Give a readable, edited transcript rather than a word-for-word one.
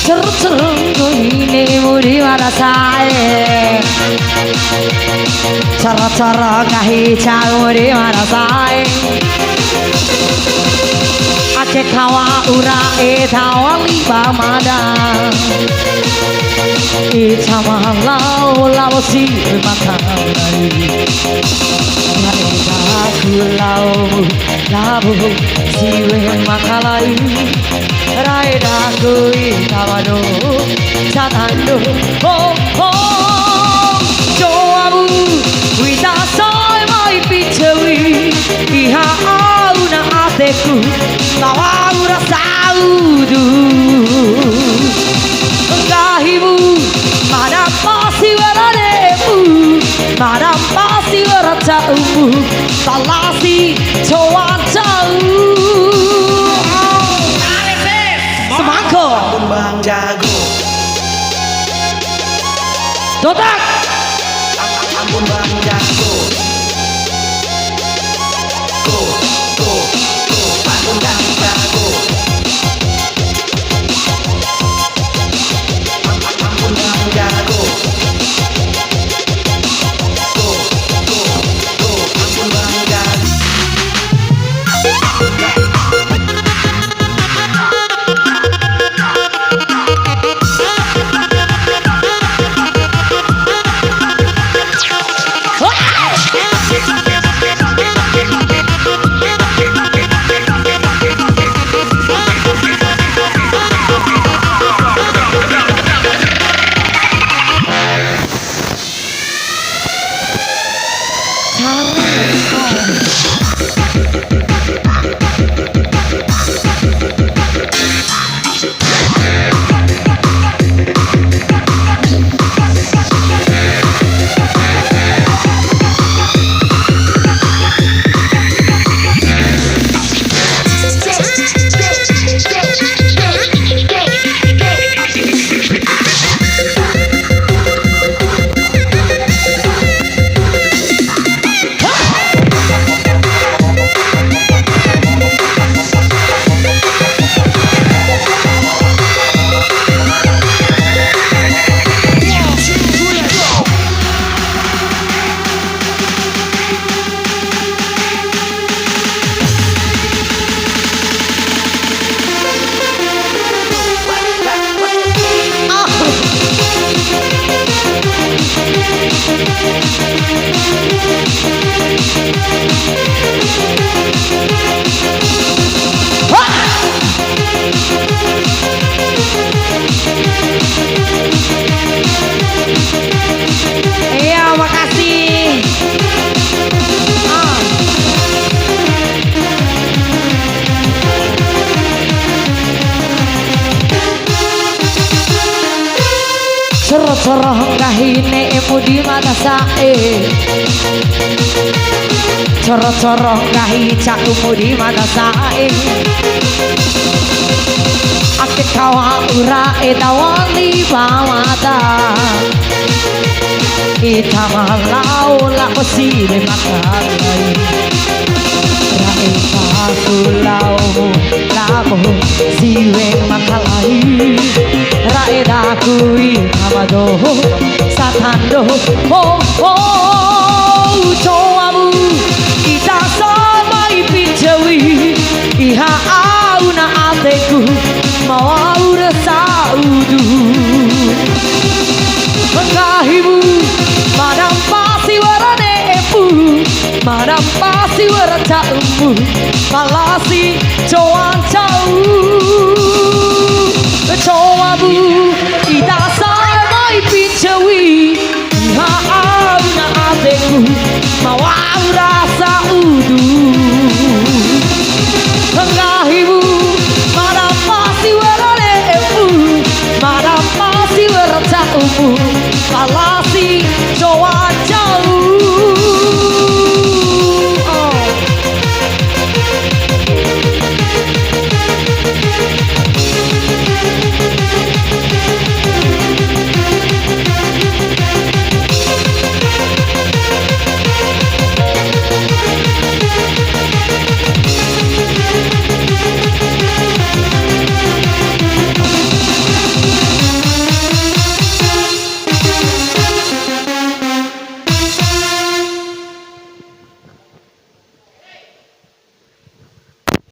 Cerut-cerut ini mudi marasae cara-cara kahicau mudi marasae ake kawa ura tawang liba madang sama lau si makanai aku lau labu siwe makalai Raida kui tawado satando oh oh joabu wita soy mai pichewi iha auna ateku tawara saudu gahibu madam pasi waranebu madam pasi waracaumu talasi cowan cau semangko Bang jago dotak ampun bang jago go ampun bang jago ampun bang jago go ampun bang jago Cerah kahine mudi matasae Cerah kahi cak mudi matasae Ake kawa ura tawali pamata Itama lau la posile makalai Raita kulau labo siwe makalai Raeda kui amado satando oh oh joabu kita sama ipijawi iha auna ateku mau ura saudu mengahibu madam pasi waranepu madam pasi waracaumu malasi cowan cau cowabu